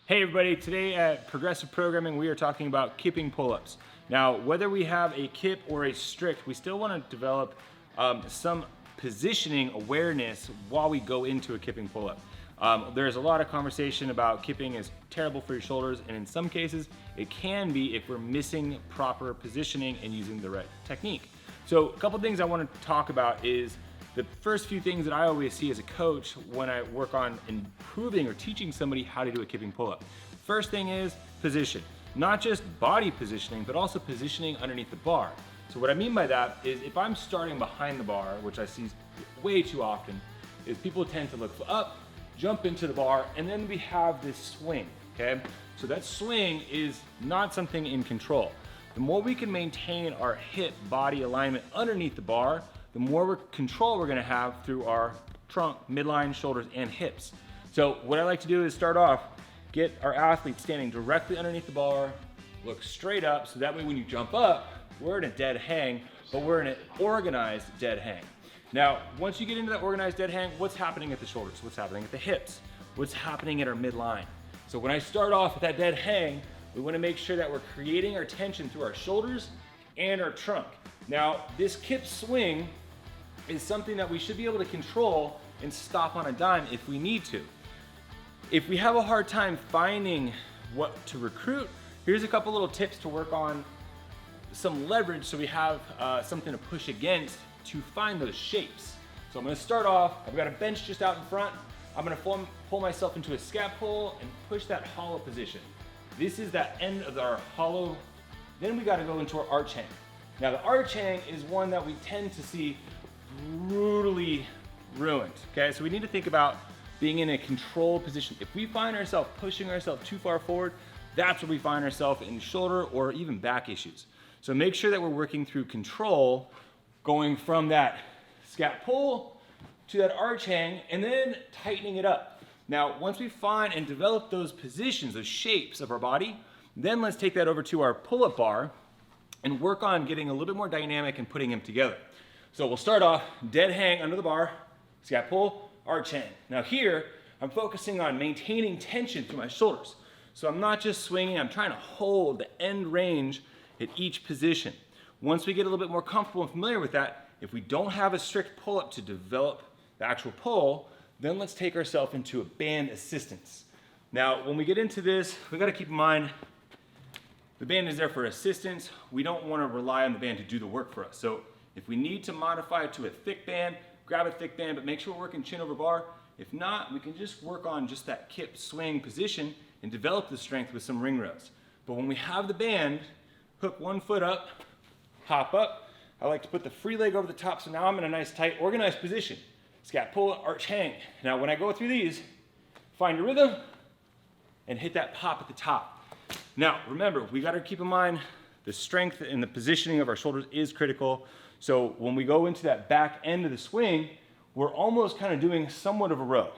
Hey everybody, today at Progressive Programming we are talking about kipping pull-ups. Now whether we have a kip or a strict, we still want to develop some positioning awareness while we go into a kipping pull-up. There's a lot of conversation about kipping is terrible for your shoulders, and in some cases it can be if we're missing proper positioning and using the right technique. So a couple things I want to talk about is the first few things that I always see as a coach when I work on improving or teaching somebody how to do a kipping pull-up. First thing is position. Not just body positioning, but also positioning underneath the bar. So what I mean by that is if I'm starting behind the bar, which I see way too often, is people tend to look up, jump into the bar, and then we have this swing, okay? So that swing is not something in control. The more we can maintain our hip body alignment underneath the bar, the more control we're gonna have through our trunk, midline, shoulders, and hips. So what I like to do is start off, get our athlete standing directly underneath the bar, look straight up, so that way when you jump up, we're in a dead hang, but we're in an organized dead hang. Now, once you get into that organized dead hang, what's happening at the shoulders? What's happening at the hips? What's happening at our midline? So when I start off with that dead hang, we wanna make sure that we're creating our tension through our shoulders and our trunk. Now, this kip swing is something that we should be able to control and stop on a dime if we need to. If we have a hard time finding what to recruit, here's a couple little tips to work on some leverage so we have something to push against to find those shapes. So I'm gonna start off, I've got a bench just out in front. I'm gonna pull myself into a scat pull and push that hollow position. This is that end of our hollow. Then we gotta go into our arch hang. Now the arch hang is one that we tend to see brutally ruined, okay? So we need to think about being in a controlled position. If we find ourselves pushing ourselves too far forward, that's where we find ourselves in shoulder or even back issues. So make sure that we're working through control, going from that scat pull to that arch hang, and then tightening it up. Now, once we find and develop those positions, those shapes of our body, then let's take that over to our pull-up bar and work on getting a little bit more dynamic and putting them together. So we'll start off dead hang under the bar, scat pull, arch hang. Now here, I'm focusing on maintaining tension through my shoulders. So I'm not just swinging, I'm trying to hold the end range at each position. Once we get a little bit more comfortable and familiar with that, if we don't have a strict pull-up to develop the actual pull, then let's take ourselves into a band assistance. Now, when we get into this, we gotta keep in mind, the band is there for assistance. We don't wanna rely on the band to do the work for us. So if we need to modify it to a thick band, grab a thick band, but make sure we're working chin over bar. If not, we can just work on just that kip swing position and develop the strength with some ring rows. But when we have the band, hook one foot up, hop up. I like to put the free leg over the top, so now I'm in a nice tight organized position. Scat pull, arch hang. Now when I go through these, find your rhythm and hit that pop at the top. Now remember, we gotta keep in mind the strength and the positioning of our shoulders is critical. So when we go into that back end of the swing, we're almost kind of doing somewhat of a row,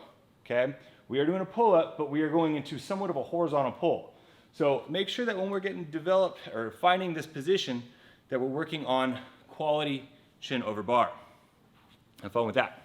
okay? We are doing a pull-up, but we are going into somewhat of a horizontal pull. So make sure that when we're getting developed or finding this position, that we're working on quality chin over bar. Have fun with that.